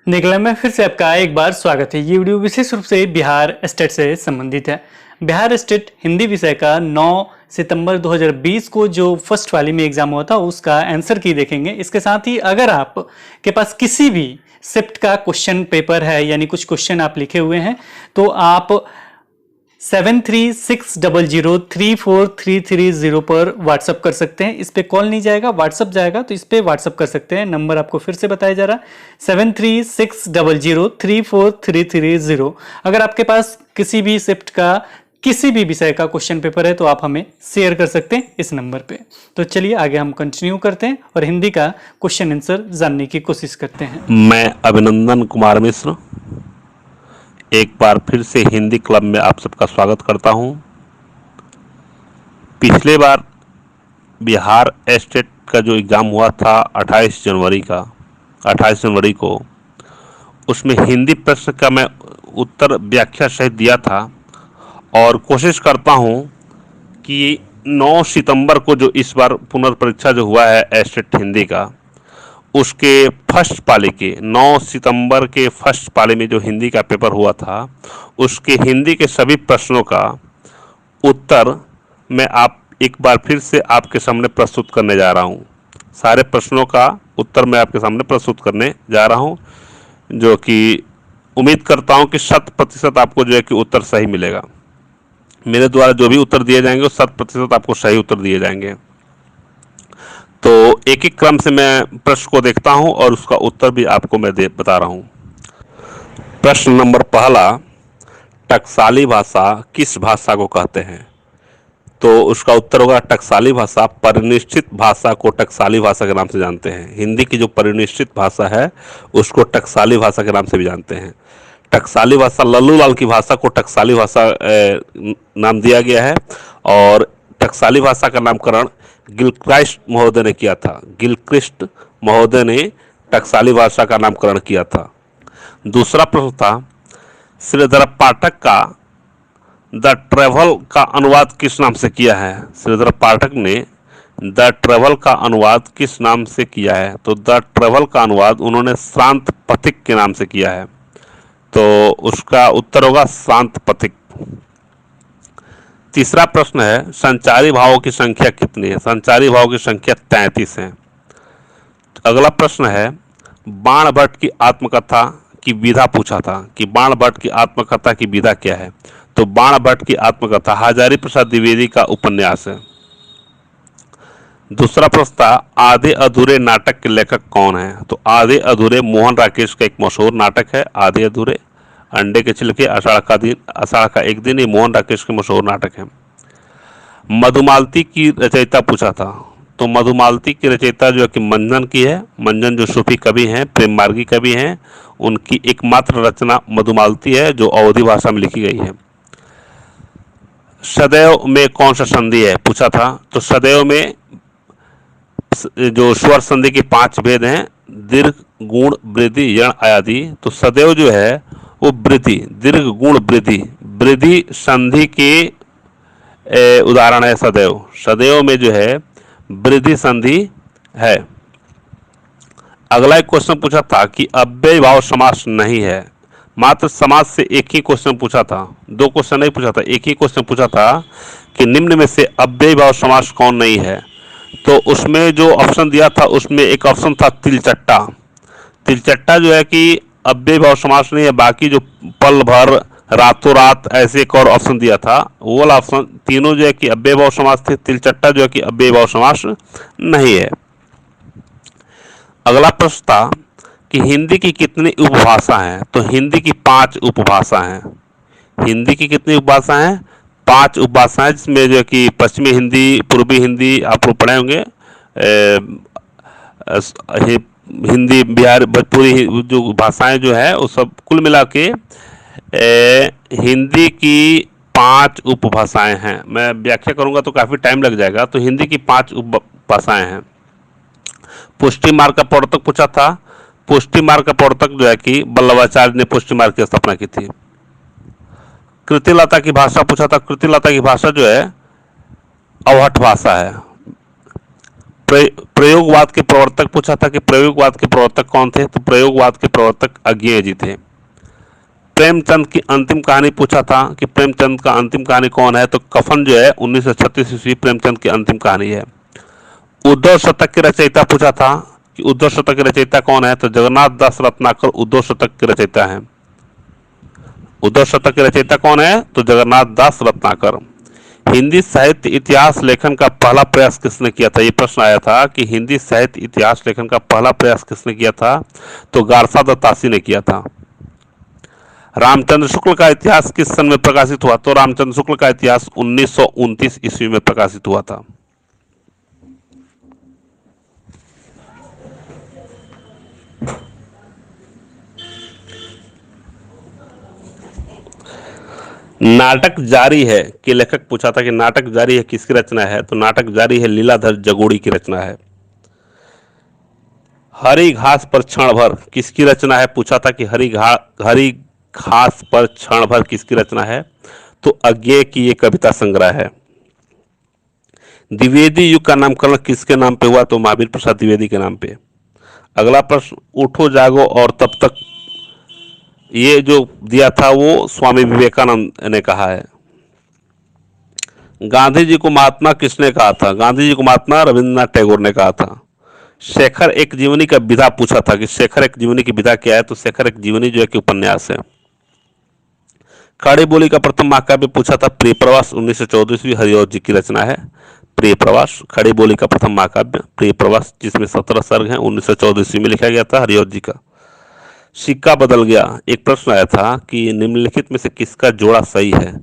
निकला में फिर से आपका एक बार स्वागत है। ये वीडियो विशेष रूप से बिहार स्टेट से संबंधित है। बिहार स्टेट हिंदी विषय का 9 सितंबर 2020 को जो फर्स्ट वाली में एग्जाम हुआ था उसका आंसर की देखेंगे। इसके साथ ही अगर आप के पास किसी भी शिफ्ट का क्वेश्चन पेपर है यानी कुछ क्वेश्चन आप लिखे हुए हैं तो आप 7360034330 पर व्हाट्सअप कर सकते हैं। इस पे कॉल नहीं जाएगा, व्हाट्सअप जाएगा, तो इस पे व्हाट्सअप कर सकते हैं। नंबर आपको फिर से बताया जा रहा है 7360034330। अगर आपके पास किसी भी शिफ्ट का किसी भी विषय का क्वेश्चन पेपर है तो आप हमें शेयर कर सकते हैं इस नंबर पे। तो चलिए आगे हम कंटिन्यू करते हैं और हिंदी का क्वेश्चन आंसर जानने की कोशिश करते हैं। मैं अभिनंदन कुमार मिश्र एक बार फिर से हिंदी क्लब में आप सबका स्वागत करता हूं। पिछले बार बिहार स्टेट का जो एग्ज़ाम हुआ था 28 जनवरी को, उसमें हिंदी प्रश्न का मैं उत्तर व्याख्या सहित दिया था और कोशिश करता हूं कि 9 सितंबर को जो इस बार पुनर्परीक्षा जो हुआ है स्टेट हिंदी का, उसके फर्स्ट पाली के 9 सितंबर के फर्स्ट पाली में जो हिंदी का पेपर हुआ था उसके हिंदी के सभी प्रश्नों का उत्तर मैं एक बार फिर से आपके सामने प्रस्तुत करने जा रहा हूँ। सारे प्रश्नों का उत्तर मैं आपके सामने प्रस्तुत करने जा रहा हूँ, जो कि उम्मीद करता हूँ कि 100% आपको जो है कि उत्तर सही मिलेगा। मेरे द्वारा जो भी उत्तर दिए जाएंगे वो 100% आपको सही उत्तर दिए जाएंगे। तो एक एक क्रम से मैं प्रश्न को देखता हूं और उसका उत्तर भी आपको मैं बता रहा हूं। प्रश्न नंबर पहला, टकसाली भाषा किस भाषा को कहते हैं? तो उसका उत्तर होगा टकसाली भाषा। परिनिष्ठित भाषा को टकसाली भाषा के नाम से जानते हैं। हिंदी की जो परिनिष्ठित भाषा है उसको टकसाली भाषा के नाम से भी जानते हैं। टकसाली भाषा, लल्लू लाल की भाषा को टकसाली भाषा नाम दिया गया है और टकसाली भाषा का नामकरण गिलक्राइस्ट महोदय ने किया था। गिलक्रिस्ट महोदय ने टकसाली भाषा का नामकरण किया था। दूसरा प्रश्न था, श्रीधर पाठक का द ट्रेवल का अनुवाद किस नाम से किया है? श्रीधर पाठक ने द ट्रेवल का अनुवाद किस नाम से किया है? तो द ट्रेवल का अनुवाद उन्होंने शांत पथिक के नाम से किया है। तो उसका उत्तर होगा शांत पथिक। तीसरा प्रश्न है, संचारी भावों की संख्या कितनी है? संचारी भावों की संख्या 33 है। अगला प्रश्न है, बाण भट्ट की आत्मकथा की विधा पूछा था कि बाण भट्ट की आत्मकथा की विधा क्या है? तो बाण भट्ट की आत्मकथा हजारी प्रसाद द्विवेदी का उपन्यास है। दूसरा प्रश्न था, आधे अधूरे नाटक के लेखक कौन है? तो आधे अधूरे मोहन राकेश का एक मशहूर नाटक है आधे अधूरे। अंडे के छिलके, आषाढ़ का एक दिन, ये मोहन राकेश के मशहूर नाटक है। मधुमालती की रचयिता पूछा था, तो मधुमालती की रचयिता जो है कि मंजन की है। मंजन जो सूफी कवि हैं, प्रेम मार्गी कवि हैं, उनकी एकमात्र रचना मधुमालती है जो अवधी भाषा में लिखी गई है। सदैव में कौन सा संधि है पूछा था, तो सदैव में जो स्वर संधि के 5 भेद हैं, दीर्घ, गुण, वृद्धि, यण, आदि। तो सदैव जो है वो वृद्धि, दीर्घ, गुण, वृद्धि संधि के उदाहरण है सदैव। सदैव में जो है वृद्धि संधि है। अगला एक क्वेश्चन पूछा था कि अव्यय भाव समास नहीं है। मात्र समास से एक ही क्वेश्चन पूछा था, 2 क्वेश्चन नहीं पूछा था, एक ही क्वेश्चन पूछा था कि निम्न में से अव्यय भाव समास कौन नहीं है? तो उसमें जो ऑप्शन दिया था उसमें एक ऑप्शन था तिलचट्टा। तिलचट्टा जो है कि अव्यय भाव समास नहीं है, बाकी जो पल भर, रातों रात, ऐसे एक और ऑप्शन दिया था, वो वाला ऑप्शन तीनों जो है कि अव्यय भाव समास थे। तिलचट्टा जो है कि अव्यय भाव समास नहीं है। अगला प्रश्न था कि हिंदी की कितनी उपभाषा हैं? तो हिंदी की 5 उपभाषा हैं। हिंदी की कितनी उपभाषा हैं? 5 उपभाषाएं, जिसमें जो है कि पश्चिमी हिंदी, पूर्वी हिंदी आप लोग पढ़े होंगे, हिंदी, बिहार, भोजपुरी, जो भाषाएं जो है वो सब कुल मिला के हिंदी की 5 उपभाषाएं हैं। मैं व्याख्या करूंगा तो काफ़ी टाइम लग जाएगा। तो हिंदी की 5 उपभाषाएं हैं। पुष्टि मार्ग का प्रवर्तक पूछा था। पुष्टि मार्ग का प्रवर्तक जो है कि वल्लभाचार्य ने पुष्टि मार्ग की स्थापना की थी। कृतिलता की भाषा पूछा था। कृतिलता की भाषा जो है अवहट भाषा है। प्रयोगवाद के प्रवर्तक पूछा था कि प्रयोगवाद के प्रवर्तक कौन थे, तो प्रयोगवाद के प्रवर्तक अज्ञेय जी थे। प्रेमचंद की अंतिम कहानी पूछा था कि प्रेमचंद का अंतिम कहानी कौन है, तो कफन जो है 1936 ईस्वी प्रेमचंद की अंतिम कहानी है। उद्धव शतक के रचयिता पूछा था कि उद्धव शतक के रचयिता कौन है, तो जगन्नाथ दास रत्नाकर उद्धव शतक के रचयिता हैं। उद्धव शतक के रचयिता कौन है, तो जगन्नाथ दास रत्नाकर। हिंदी साहित्य इतिहास लेखन का पहला प्रयास किसने किया था, ये प्रश्न आया था कि हिंदी साहित्य इतिहास लेखन का पहला प्रयास किसने किया था, तो गारसा दत्तासी ने किया था। रामचंद्र शुक्ल का इतिहास किस सन में प्रकाशित हुआ, तो रामचंद्र शुक्ल का इतिहास 1929 ईस्वी में प्रकाशित हुआ था। नाटक जारी है कि लेखक पूछा था कि नाटक जारी है किसकी रचना है, तो नाटक जारी है लीलाधर जगोड़ी की रचना है। हरी घास पर क्षण भर किसकी रचना है, पूछा था कि हरी घास पर क्षण भर किसकी रचना है, तो अज्ञेय की ये कविता संग्रह है। द्विवेदी युग का नामकरण किसके नाम पे हुआ, तो महावीर प्रसाद द्विवेदी के नाम पे। अगला प्रश्न, उठो जागो और तब तक, ये जो दिया था वो स्वामी विवेकानंद ने कहा है। गांधी जी को महात्मा किसने कहा था, गांधी जी को महात्मा रविंद्रनाथ टैगोर ने कहा था। शेखर एक जीवनी का विधा पूछा था कि शेखर एक जीवनी की विधा क्या है, तो शेखर एक जीवनी जो है कि उपन्यास है। खड़ी बोली का प्रथम महाकाव्य पूछा था प्रिय प्रवास 1914 ईस्वी हरिऔध जी की रचना है। प्रिय प्रवास खड़ी बोली का प्रथम महाकाव्य प्रिय प्रवास, जिसमें 17 सर्ग हैं, 1914 ईस्वी में लिखा गया था हरिऔध जी का। सिक्का बदल गया, एक प्रश्न आया था कि निम्नलिखित में से किसका जोड़ा सही है।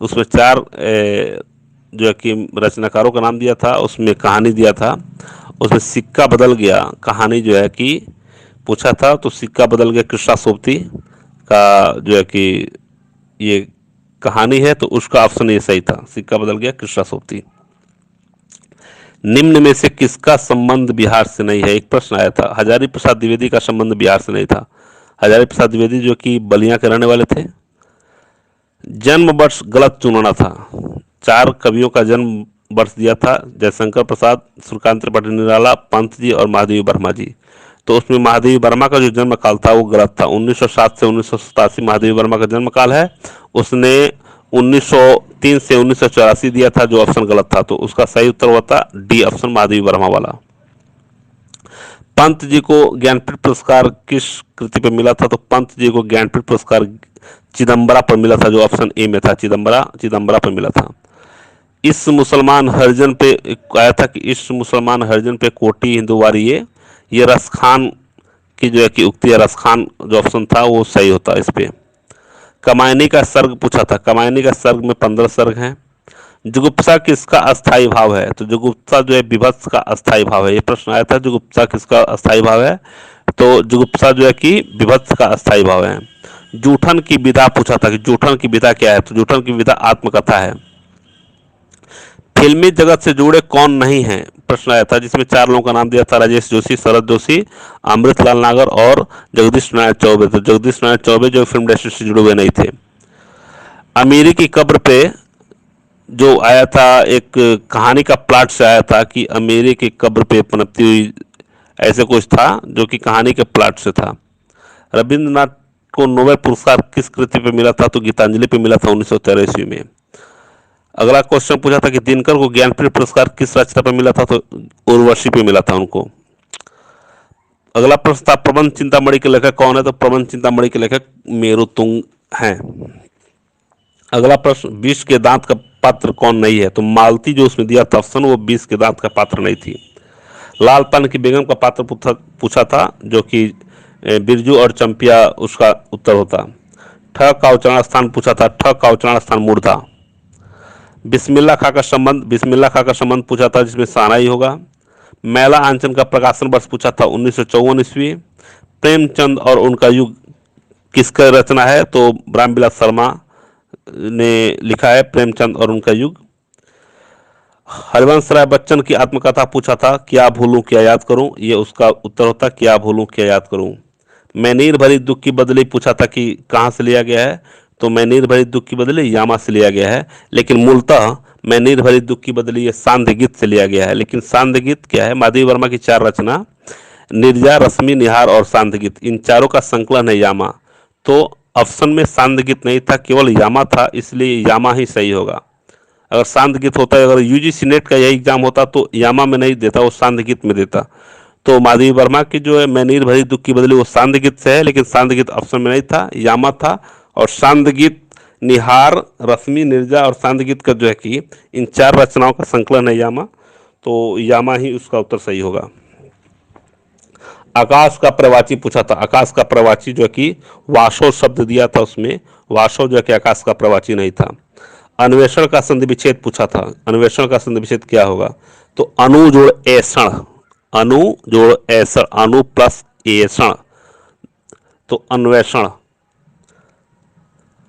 उसमें 4 जो है कि रचनाकारों का नाम दिया था, उसमें कहानी दिया था। उसमें सिक्का बदल गया कहानी जो है कि पूछा था, तो सिक्का बदल गया कृष्णा सोबती का जो है कि ये कहानी है, तो उसका ऑप्शन ये सही था, सिक्का बदल गया कृष्णा सोबती। निम्न में से किसका संबंध बिहार से नहीं है, एक प्रश्न आया था। हजारी प्रसाद द्विवेदी का संबंध बिहार से नहीं था। हजारी प्रसाद द्विवेदी जो कि बलिया के रहने वाले थे। जन्म वर्ष गलत चुनना था। 4 कवियों का जन्म वर्ष दिया था, जयशंकर प्रसाद, सूर्यकांत त्रिपाठी निराला, पंत जी और महादेवी वर्मा जी। तो उसमें महादेवी वर्मा का जो जन्म काल था वो गलत था। 1907 से 1987 महादेवी वर्मा का जन्म काल है। उसने 1903 से 1984 दिया था, जो ऑप्शन गलत था, तो उसका सही उत्तर हुआ था डी ऑप्शन महादेवी वर्मा वाला। पंत जी को ज्ञानपीठ पुरस्कार किस कृति पर मिला था, तो पंत जी को ज्ञानपीठ पुरस्कार चिदम्बरा पर मिला था, जो ऑप्शन ए में था, चिदम्बरा पर मिला था। इस मुसलमान हरिजन पे आया था कि इस मुसलमान हरिजन पे कोटी हिंदुवारी ये रस खान की जो है कि उक्ति है, रस खान जो ऑप्शन था वो सही होता इस पे। कमायनी का सर्ग पूछा था, कमायनी का सर्ग में 15 सर्ग हैं। जुगुप्सा किसका अस्थाई भाव है, तो जुगुप्सा जो है विभत्स का अस्थाई भाव है। ये प्रश्न आया था जुगुप्सा किसका अस्थाई भाव है, तो जुगुप्सा जो है कि विभत्स का अस्थाई भाव है। जूठन की विधा पूछा था कि जूठन की विधा क्या है, तो जूठन की विधा आत्मकथा है। फिल्मी जगत से जुड़े कौन नहीं हैं, प्रश्न आया था, जिसमें 4 लोगों का नाम दिया था, राजेश जोशी, शरद जोशी, अमृतलाल नागर और जगदीश नारायण चौबे। तो जगदीश नारायण चौबे जो फिल्म इंडस्ट्री से जुड़े हुए नहीं थे। अमीरी की कब्र पे जो आया था, एक कहानी का प्लॉट से आया था कि अमीरी की कब्र पे पनपती हुई, ऐसे कुछ था जो कि कहानी के प्लॉट से था। रविंद्रनाथ को नोबेल पुरस्कार किस कृति पे मिला था, तो गीतांजलि पे मिला था 1913 ईस्वी में। अगला क्वेश्चन पूछा था कि दिनकर को ज्ञानपीठ पुरस्कार किस रचना पे मिला था, तो उर्वशी पे मिला था उनको। अगला प्रश्न था प्रबंध चिंतामणि के लेखक कौन है, तो प्रबंध चिंतामणि के लेखक मेरुतुंग हैं। अगला प्रश्न, विष के दांत का पात्र कौन नहीं है, तो मालती जो उसमें दिया था ऑप्शन, वो विष के दांत का पात्र नहीं थी। लाल पान की बेगम का पात्र पूछा था, जो कि बिरजू और चंपिया उसका उत्तर होता। ठ का उच्चारण स्थान पूछा था, ठ का उच्चारण स्थान मूर्धा। बिस्मिल्लाह खां का संबंध पूछा था, जिसमें सानाई होगा। मैला आंचन का प्रकाशन वर्ष पूछा था 1954 ईस्वी। प्रेमचंद और उनका युग किसका रचना है, तो रामविलास शर्मा ने लिखा है प्रेमचंद और उनका युग। हरिवंश राय बच्चन की आत्मकथा पूछा था, क्या भूलूं क्या याद करूं, ये उसका उत्तर होता क्या भूलूं क्या याद करूं। मैं नीर भरी दुख की बदली पूछा था कि कहाँ से लिया गया है, तो मैं नीर भरी दुख की बदली यामा से लिया गया है, लेकिन मूलतः मैं नीर भरी दुख की बदली ये सांध्य गीत से लिया गया है। लेकिन सांध्य गीत क्या है? माधवी वर्मा की 4 रचना, निर्जा, रश्मि, निहार और सांध्य गीत, इन चारों का संकलन है यामा। तो ऑप्शन में सांध्य गीत नहीं था, केवल यामा था, इसलिए यामा ही सही होगा। अगर सांध्य गीत होता है, अगर यूजीसी नेट का यही एग्जाम होता तो यामा में नहीं देता, वो सांध्य गीत में देता। तो माधवी वर्मा की जो है मैं नीर भरी दुख की बदली वो सांध्य गीत से है, लेकिन सांध्य गीत ऑप्शन में नहीं था, यामा था। और सांध्य गीत निहार, रश्मि, निर्जा और सांध्य गीत का जो है कि इन 4 रचनाओं का संकलन है यामा, तो यामा ही उसका उत्तर सही होगा। आकाश का प्रवाची पूछा था। आकाश का प्रवाची जो है कि वाशो शब्द दिया था, उसमें वाशो जो है कि आकाश का प्रवाची नहीं था। अन्वेषण का संधि विच्छेद पूछा था। अन्वेषण का संधि विच्छेद क्या होगा? तो अनु जोड़ ऐषण, अनु जोड़ ऐषण, अनु प्लस ऐषण, तो अन्वेषण।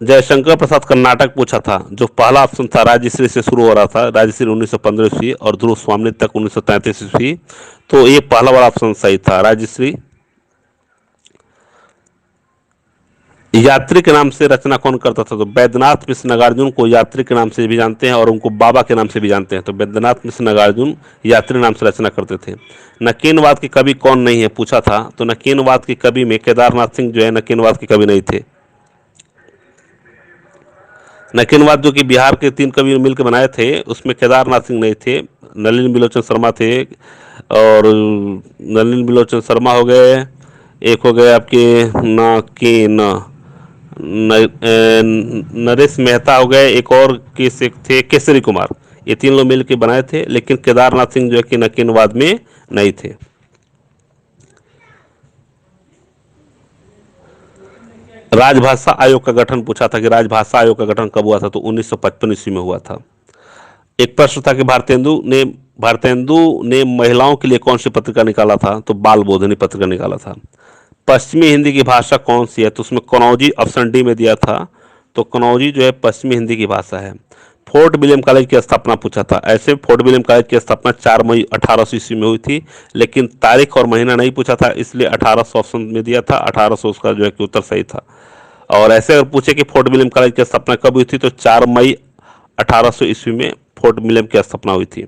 जयशंकर प्रसाद का नाटक पूछा था। जो पहला ऑप्शन था राजश्री से शुरू हो रहा था, राजश्री 1915 ईस्वी और ध्रुव स्वामी तक 1933 ईस्वी, तो ये पहला वाला ऑप्शन सही था, राजश्री। यात्री के नाम से रचना कौन करता था? तो वैद्यनाथ मिश्र नागार्जुन को यात्री के नाम से भी जानते हैं और उनको बाबा के नाम से भी जानते हैं। तो वैद्यनाथ मिश्र नागार्जुन यात्री नाम से रचना करते थे। नकीनवाद के कवि कौन नहीं है पूछा था। तो नकीनवाद के कवि में केदारनाथ सिंह जो है नकीनवाद के कवि नहीं थे। नकीनवाद जो कि बिहार के 3 कवि मिलकर बनाए थे, उसमें केदारनाथ सिंह नहीं थे, नलिन बिलोचन शर्मा थे। और नलिन बिलोचन शर्मा हो गए, एक हो गए आपके नरेश मेहता हो गए, एक और थे केसरी कुमार। ये 3 लोग मिलकर बनाए थे, लेकिन केदारनाथ सिंह जो है कि नकीनवाद में नहीं थे। राजभाषा आयोग का गठन पूछा था कि राजभाषा आयोग का गठन कब हुआ था? तो 1955 ईस्वी में हुआ था। एक प्रश्न था कि भारतेंदु ने महिलाओं के लिए कौन सी पत्रिका निकाला था? तो बाल बोधनी पत्रिका निकाला था। पश्चिमी हिंदी की भाषा कौन सी है? तो उसमें कनौजी ऑप्शन डी में दिया था, तो कनौजी जो है पश्चिमी हिंदी की भाषा है। फोर्ट विलियम कॉलेज की स्थापना पूछा था। ऐसे फोर्ट विलियम कॉलेज की स्थापना 4 मई 1800 ईस्वी में हुई थी, लेकिन तारीख और महीना नहीं पूछा था, इसलिए 1800 ऑप्शन में दिया था। 1800 उसका जो है कि उत्तर सही था। और ऐसे अगर पूछे कि फोर्ट विलियम कॉलेज की स्थापना कब हुई थी, तो 4 मई 1800 ईस्वी में फोर्ट विलियम की स्थापना हुई थी।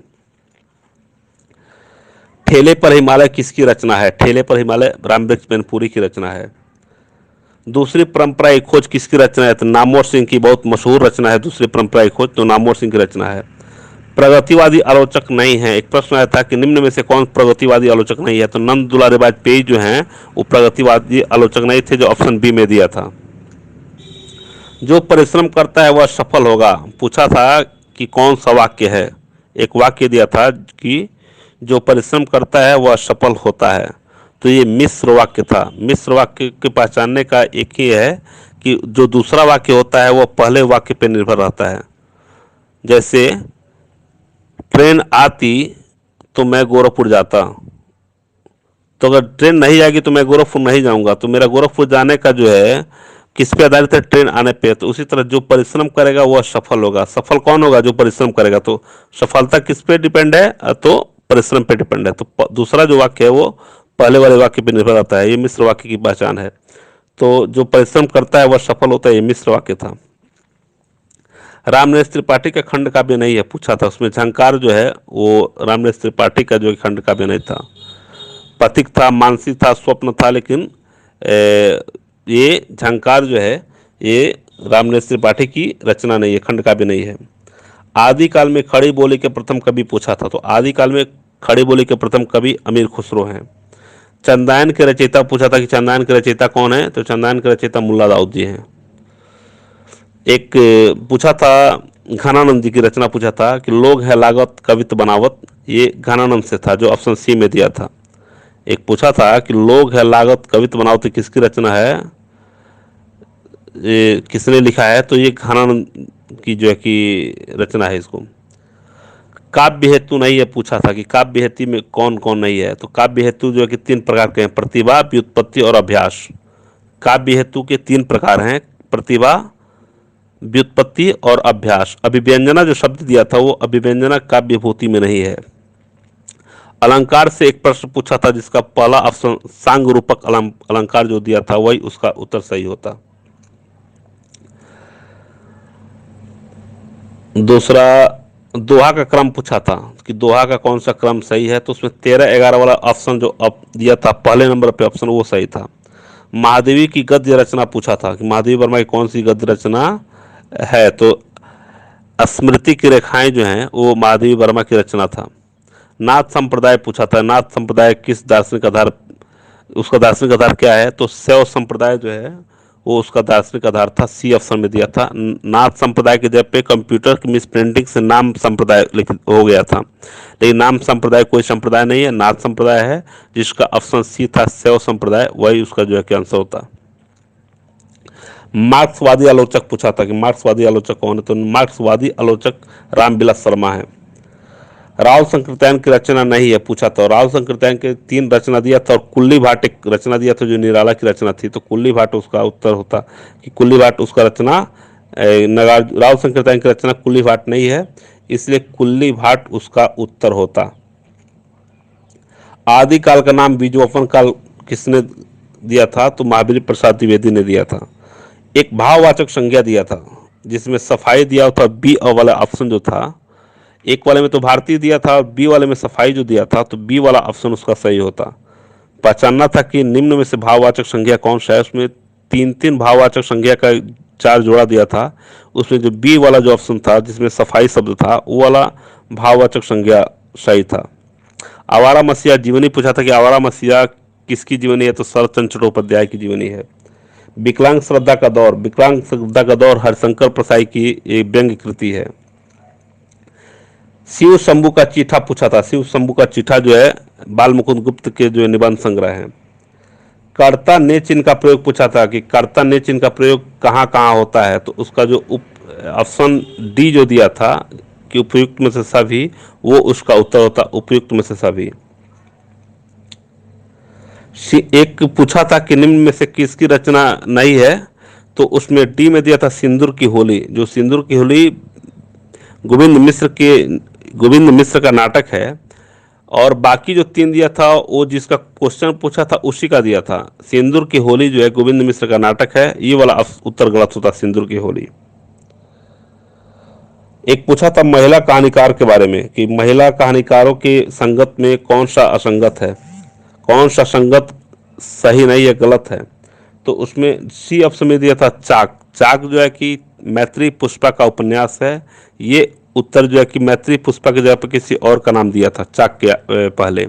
ठेले पर हिमालय किसकी रचना है? ठेले पर हिमालय रामवृक्ष मैनपुरी की रचना है। दूसरी परंपरा की खोज किसकी रचना है? तो नामवर सिंह की बहुत मशहूर रचना है दूसरी परंपरा की खोज, तो नामवर सिंह की रचना है। प्रगतिवादी आलोचक नहीं है। एक प्रश्न आया था कि निम्न में से कौन प्रगतिवादी आलोचक नहीं है? तो नंद दुलारे वाजपेयी जो हैं वो प्रगतिवादी आलोचक नहीं थे, जो ऑप्शन बी में दिया था। जो परिश्रम करता है वह सफल होगा पूछा था कि कौन सा वाक्य है? एक वाक्य दिया था कि जो परिश्रम करता है वह सफल होता है, तो ये मिश्र वाक्य था। मिश्र वाक्य के पहचानने का एक ही है कि जो दूसरा वाक्य होता है वह पहले वाक्य पर निर्भर रहता है। जैसे ट्रेन आती तो मैं गोरखपुर जाता, तो अगर ट्रेन नहीं आएगी तो मैं गोरखपुर नहीं जाऊंगा, तो मेरा गोरखपुर जाने का जो है किस पे आधारित है? ट्रेन आने पे। तो उसी तरह जो परिश्रम करेगा वह सफल होगा। सफल कौन होगा? जो परिश्रम करेगा। तो सफलता किस पे डिपेंड है? तो परिश्रम पे डिपेंड है। तो दूसरा जो वाक्य है वो पहले वाले वाक्य पे निर्भर रहता है। ये मिश्र वाक्य की पहचान है। तो जो परिश्रम करता है वह सफल होता है, ये मिश्र वाक्य था। रामनरेश त्रिपाठी का खंड काव्य नहीं है पूछा था। उसमें झंकार जो है वो रामनरेश त्रिपाठी का जो खंड काव्य नहीं था। पथिक था, मानसी था, स्वप्न था, लेकिन ये झंकार जो है ये रामनरेश त्रिपाठी की रचना नहीं है, खंड काव्य नहीं है। आदिकाल में खड़ी बोली के प्रथम कवि पूछा था। तो आदिकाल में खड़ी बोली के प्रथम कवि अमीर खुसरो हैं। चंदायन के रचयिता पूछा था कि चंदायन के रचयिता कौन है? तो चंदायन के रचयिता मुल्ला दाऊद जी हैं। एक पूछा था घनानंद जी की रचना पूछा था कि लोग है लागत कवित बनावत, ये घनानंद से था, जो ऑप्शन सी में दिया था। एक पूछा था कि लोग है लागत कवित बनावत किसकी रचना है, ये किसने लिखा है? तो ये घनानंद की जो है कि रचना है। इसको काव्य हेतु नहीं है पूछा था कि काव्य हेतु में कौन कौन नहीं है? तो काव्य हेतु जो है कि 3 प्रकार के हैं, प्रतिभा, व्युत्पत्ति और अभ्यास। काव्य हेतु के 3 प्रकार हैं, प्रतिभा, व्युत्पत्ति और अभ्यास। अभिव्यंजना जो शब्द दिया था वो अभिव्यंजना काव्यभूति में नहीं है। अलंकार से एक प्रश्न पूछा था जिसका पहला ऑप्शन सांग रूपक अलंकार जो दिया था वही उसका उत्तर सही होता। दूसरा दोहा का क्रम पूछा था कि दोहा का कौन सा क्रम सही है, तो उसमें 13-11 वाला ऑप्शन जो अब दिया था पहले नंबर पे ऑप्शन, वो सही था। महादेवी की गद्य रचना पूछा था कि महादेवी वर्मा की कौन सी गद्य रचना है, तो स्मृति की रेखाएं जो हैं वो महादेवी वर्मा की रचना था। नाथ संप्रदाय पूछा था, नाथ संप्रदाय किस दार्शनिक आधार, उसका दार्शनिक आधार क्या है, तो शैव संप्रदाय जो है वो उसका दार्शनिक आधार था, सी ऑप्शन में दिया था। नाथ संप्रदाय के जगह पे कंप्यूटर की मिस प्रिंटिंग से नाम संप्रदाय लिखित हो गया था, लेकिन नाम संप्रदाय कोई संप्रदाय नहीं है, नाथ संप्रदाय है, जिसका ऑप्शन सी था शैव संप्रदाय, वही उसका जो है कि आंसर होता। मार्क्सवादी आलोचक पूछा था कि मार्क्सवादी आलोचक कौन है, तो मार्क्सवादी आलोचक रामविलास शर्मा है। राहुल संकृत्यायन की रचना नहीं है पूछा था, राहुल संकृत्यायन के 3 रचना दिया था और कुल्ली भाट एक रचना दिया था जो निराला की रचना थी, तो कुल्ली भाट उसका उत्तर होता कि कुल्ली भाट उसका रचना, राहुल संकृत्यायन की रचना कुल्ली भाट नहीं है, इसलिए कुल्ली भाट उसका उत्तर होता। आदिकाल का नाम बीजोपन काल किसने दिया था, तो महावीर प्रसाद द्विवेदी ने दिया था। एक भाववाचक संज्ञा दिया था जिसमें सफाई दिया था, बी वाला ऑप्शन जो था, एक वाले में तो भारतीय दिया था और बी वाले में सफाई जो दिया था, तो बी वाला ऑप्शन उसका सही होता। पहचानना था कि निम्न में से भाववाचक संज्ञा कौन सा है, उसमें 3 भाववाचक संज्ञा का 4 जोड़ा दिया था, उसमें जो बी वाला जो ऑप्शन था जिसमें सफाई शब्द था वो वाला भाववाचक संज्ञा सही था। आवारा मसीहा जीवनी पूछा था कि आवारा मसीहा किसकी जीवनी है, तो शरतचंद्र चट्टोपाध्याय की जीवनी है। विकलांग श्रद्धा का दौर, विकलांग श्रद्धा का दौर हरिशंकर प्रसाई की एक व्यंग्य कृति है। शिव शंभू का चीठा पूछा था, शिव शंभू का चीठा जो है बाल मुकुंद गुप्त के जो निबंध संग्रह है। कर्ता ने चिन्ह का प्रयोग पूछा था कि कर्ता ने चिन्ह का प्रयोग कहाँ कहाँ होता है, तो उसका जो ऑप्शन डी जो दिया था कि उपयुक्त में से सभी, वो उसका उत्तर होता, उपयुक्त में से सभी। एक पूछा था कि निम्न में से किसकी रचना नहीं है, तो उसमें डी में दिया था सिंदूर की होली, जो सिंदूर की होली गोविंद मिश्र का नाटक है, और बाकी जो 3 दिया था वो जिसका क्वेश्चन पूछा था उसी का दिया था। सिंदूर की होली जो है गोविंद मिश्र का नाटक है, ये वाला उत्तर गलत होता, सिंदूर की होली। एक पूछा था महिला कहानीकार के बारे में कि महिला कहानीकारों के संगत में कौन सा असंगत है, कौन सा संगत सही नहीं है, गलत है, तो उसमें सी ऑप्शन में दिया था चाक। चाक जो है कि मैत्री पुष्पा का उपन्यास है, ये उत्तर जो है कि मैत्री पुष्पा की जगह पर किसी और का नाम दिया था चाक के पहले।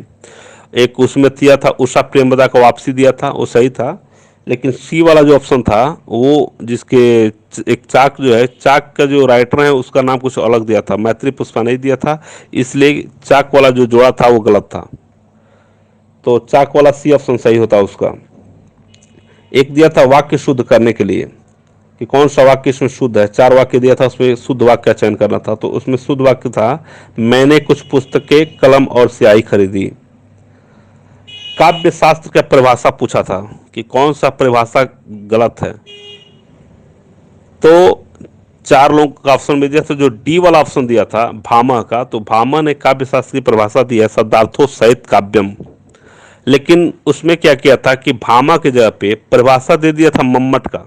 एक उसमें दिया था उषा प्रेमदा का वापसी दिया था, वो सही था, लेकिन सी वाला जो ऑप्शन था वो जिसके एक चाक जो है, चाक का जो राइटर है उसका नाम कुछ अलग दिया था, मैत्री पुष्पा नहीं दिया था, इसलिए चाक वाला जो जोड़ा था वो गलत था, तो चाक वाला सी ऑप्शन सही होता उसका। एक दिया था वाक्य शुद्ध करने के लिए कि कौन सा वाक्य इसमें शुद्ध है, 4 वाक्य दिया था, उसमें शुद्ध वाक्य का चयन करना था, तो उसमें शुद्ध वाक्य था मैंने कुछ पुस्तकें कलम और स्याही खरीदी। काव्य शास्त्र का परिभाषा पूछा था कि कौन सा परिभाषा गलत है, तो 4 लोगों का ऑप्शन में दिया था, जो डी वाला ऑप्शन दिया था भामा का, तो भामा ने काव्य शास्त्र की परिभाषा दी है शब्दार्थो सहित काव्यम, लेकिन उसमें क्या किया था कि भामा के जगह पे परिभाषा दे दिया था मम्मट का,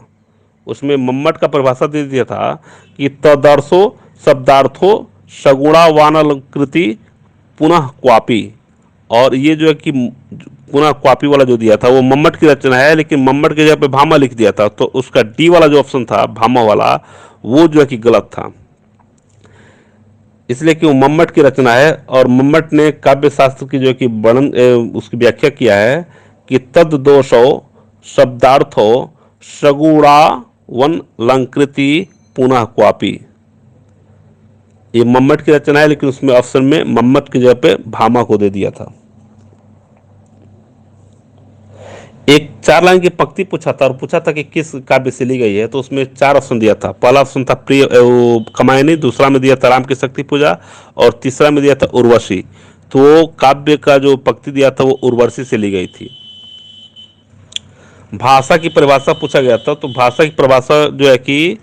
उसमें मम्मट का परिभाषा दे दिया था कि तदर्शो शब्दार्थो सगुणावानलकृति पुनः क्वापी, और ये जो है कि पुनः क्वापी वाला जो दिया था वो मम्मट की रचना है, लेकिन मम्मट के जगह पे भामा लिख दिया था, तो उसका डी वाला जो ऑप्शन था भामा वाला वो जो है कि गलत था, इसलिए कि वो मम्मट की रचना है। और मम्मट ने काव्य शास्त्र की जो कि वर्णन उसकी व्याख्या किया है कि तद दोषो शब्दार्थो सगुणावन लंकृति पुनः क्वापी, ये मम्मट की रचना है, लेकिन उसमें ऑप्शन में मम्मट की जगह पे भामा को दे दिया था। एक 4 लाइन की पंक्ति पूछा था और पूछा था कि किस काव्य से ली गई है, तो उसमें 4 ऑप्शन दिया था। पहला ऑप्शन था प्रिय कमायनी, दूसरा में दिया था राम की शक्ति पूजा, और तीसरा में दिया था उर्वशी, तो काव्य का जो पंक्ति दिया था वो उर्वशी से ली गई थी। भाषा की परिभाषा पूछा गया था, तो भाषा की परिभाषा जो है कि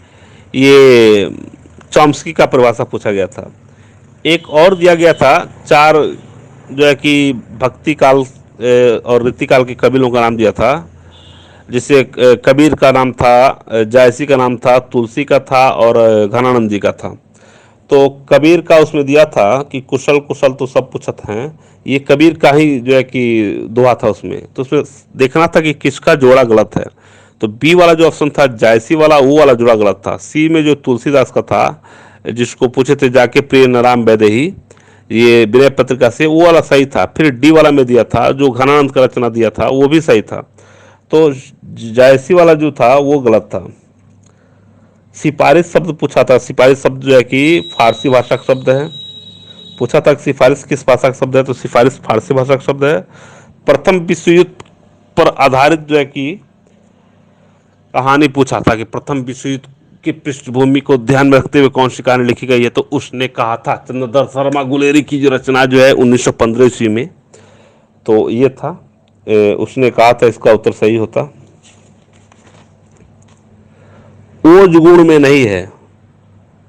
ये चॉम्स्की का परिभाषा पूछा गया था। एक और दिया गया था 4 जो है कि भक्ति काल और रीति काल के कवि लोगों का नाम दिया था, जिससे कबीर का नाम था, जायसी का नाम था, तुलसी का था और घनानंद जी का था। तो कबीर का उसमें दिया था कि कुशल कुशल तो सब पूछत हैं, ये कबीर का ही जो है कि दोहा था उसमें। तो उसमें देखना था कि किसका जोड़ा गलत है। तो बी वाला जो ऑप्शन था जायसी वाला, वो वाला जोड़ा गलत था। सी में जो तुलसीदास का था, जिसको पूछे थे जाके प्रिय नारायण वैदेही, ये विनय पत्रिका से, वो वाला सही था। फिर डी वाला में दिया था जो घनानंद का रचना दिया था, वो भी सही था। तो जायसी वाला जो था वो गलत था। सिफारिश शब्द पूछा था। सिफारिश शब्द जो है कि फारसी भाषा का शब्द है। पूछा था कि सिफारिश किस भाषा का शब्द है, तो सिफारिश फारसी भाषा का शब्द है। प्रथम विश्व युद्ध पर आधारित जो है कि कहानी पूछा था कि प्रथम विश्व युद्ध की पृष्ठभूमि को ध्यान में रखते हुए कौन सी कहानी लिखी गई है, तो उसने कहा था चंद्रधर शर्मा गुलेरी की जो रचना जो है 1915 ईस्वी में, तो ये था। उसने कहा था, इसका उत्तर सही होता। ओज गुण में नहीं है,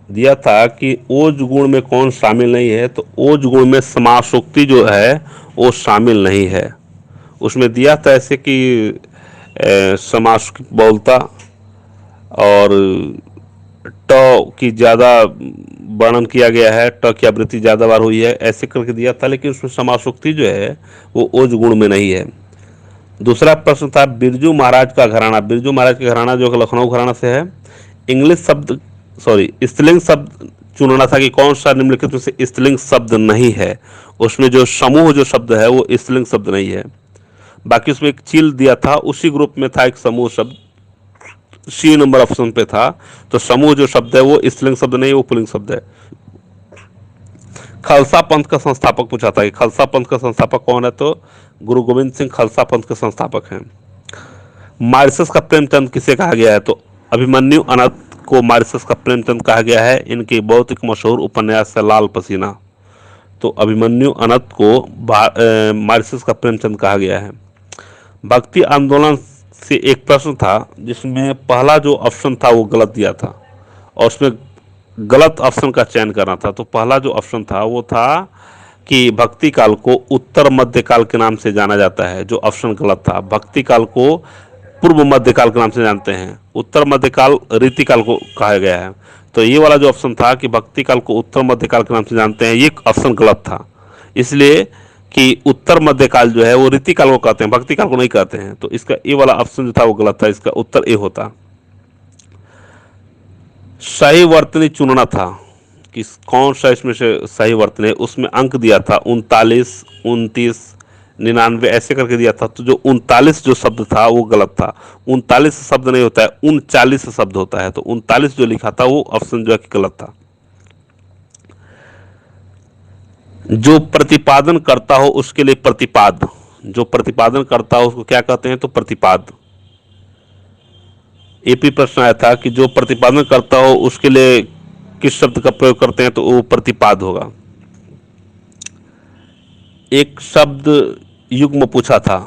दिया था कि ओज गुण में कौन शामिल नहीं है, तो ओज गुण में समासोक्ति जो है वो शामिल नहीं है। उसमें दिया था ऐसे कि समास की बहुलता और ट की ज़्यादा वर्णन किया गया है, ट की आवृत्ति ज़्यादा बार हुई है, ऐसे करके दिया था। लेकिन उसमें समासोक्ति जो है वो ओज गुण में नहीं है। दूसरा प्रश्न था बिरजू महाराज का घराना। बिरजू महाराज का घराना जो लखनऊ घराना से है। इंग्लिश शब्द स्त्रीलिंग शब्द चुनना था कि कौन सा निम्नलिखित में से स्त्रीलिंग शब्द नहीं है। उसमें जो समूह जो शब्द है वो स्त्रीलिंग शब्द नहीं है। बाकी उसमें एक चील दिया था, उसी ग्रुप में था एक समूह शब्द, सी नंबर ऑप्शन पे था। तो समूह जो शब्द है वो स्त्रीलिंग शब्द नहीं, वो पुल्लिंग शब्द है। खालसा पंथ का संस्थापक पूछा था कि खालसा पंथ का संस्थापक कौन है, तो गुरु गोविंद सिंह खालसा पंथ के संस्थापक हैं। मॉरिशस का प्रेमचंद किसे कहा गया है, तो अभिमन्यु अनंत को मॉरिशस का प्रेमचंद कहा गया है। इनके बहुत एक मशहूर उपन्यास है लाल पसीना, तो अभिमन्यु अनंत को मॉरिशस का प्रेमचंद कहा गया है। भक्ति आंदोलन से एक प्रश्न था जिसमें पहला जो ऑप्शन था वो गलत दिया था और उसमें गलत ऑप्शन का चयन करना था। तो पहला जो ऑप्शन था वो था कि भक्ति काल को उत्तर मध्यकाल के नाम से जाना जाता है, जो ऑप्शन गलत था। भक्ति काल को पूर्व मध्यकाल के नाम से जानते हैं, उत्तर मध्यकाल रीतिकाल को कहा गया है। तो ये वाला जो ऑप्शन था कि भक्ति काल को उत्तर मध्यकाल के नाम से जानते हैं, ये ऑप्शन गलत था। इसलिए कि उत्तर मध्यकाल जो है वो रीतिकाल को कहते हैं, भक्ति काल को नहीं कहते हैं। तो इसका ये वाला ऑप्शन जो था वो गलत था, इसका उत्तर ए होता। सही वर्तनी चुनना था कि कौन सा इसमें से सही वर्तनी है। उसमें अंक दिया था 39, 29, 99 ऐसे करके दिया था। तो जो 39 जो शब्द था वो गलत था। 39 शब्द नहीं होता है, 39 शब्द होता है। तो 39 जो लिखा था वो ऑप्शन जो है कि गलत था। जो प्रतिपादन करता हो उसके लिए प्रतिपाद, जो प्रतिपादन करता हो उसको क्या कहते हैं, तो प्रतिपाद। एपी प्रश्न आया था कि जो प्रतिपादन करता हो उसके लिए किस शब्द का प्रयोग करते हैं, तो वो प्रतिपाद होगा। एक शब्द युग्म पूछा था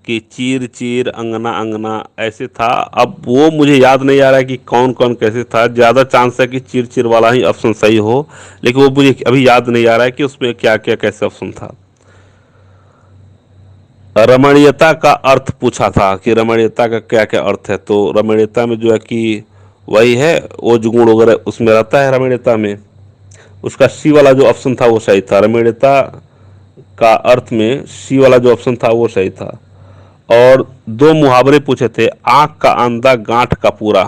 कि चीर चीर, अंगना अंगना ऐसे था। अब वो मुझे याद नहीं आ रहा है कि कौन कौन कैसे था। ज़्यादा चांस है कि चीर चीर वाला ही ऑप्शन सही हो, लेकिन वो मुझे अभी याद नहीं आ रहा है कि उसमें क्या क्या कैसे ऑप्शन था। रमणीयता का अर्थ पूछा था कि रमणीयता का क्या क्या अर्थ है, तो रमणीयता में जो है कि वही है ओज गुण वगैरह उसमें रहता है रमणीयता में। उसका सी वाला जो ऑप्शन था वो सही था। रमणीयता का अर्थ में सी वाला जो ऑप्शन था वो सही था। और दो मुहावरे पूछे थे, आंख का अंधा गांठ का पूरा,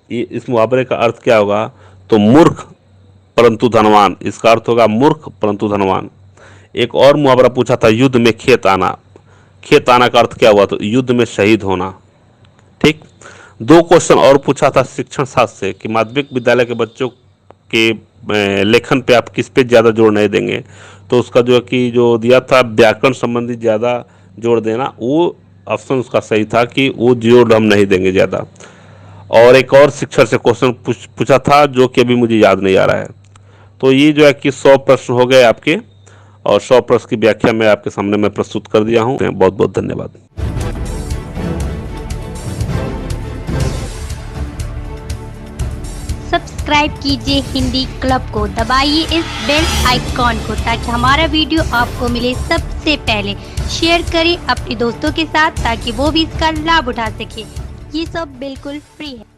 ये इस मुहावरे का अर्थ क्या होगा, तो मूर्ख परंतु धनवान, इसका अर्थ होगा मूर्ख परंतु धनवान। एक और मुहावरा पूछा था युद्ध में खेत आना, खेत आना का अर्थ क्या हुआ, तो युद्ध में शहीद होना। ठीक। दो क्वेश्चन और पूछा था शिक्षण शास्त्र से कि माध्यमिक विद्यालय के बच्चों के लेखन पे आप किस पे ज़्यादा जोर नहीं देंगे, तो उसका जो है कि जो दिया था व्याकरण संबंधी ज़्यादा जोर देना, वो ऑप्शन उसका सही था कि वो जोर हम नहीं देंगे ज़्यादा। और एक और शिक्षण से क्वेश्चन पूछा था जो कि अभी मुझे याद नहीं आ रहा है। तो ये जो है कि 100 प्रश्न हो गए आपके, और 100 प्रश्न की व्याख्या मैं आपके सामने मैं प्रस्तुत कर दिया हूँ। बहुत बहुत धन्यवाद। सब्सक्राइब कीजिए हिंदी क्लब को, दबाइए इस बेल आइकॉन को ताकि हमारा वीडियो आपको मिले सबसे पहले। शेयर करें अपने दोस्तों के साथ ताकि वो भी इसका लाभ उठा सके। ये सब बिल्कुल फ्री है।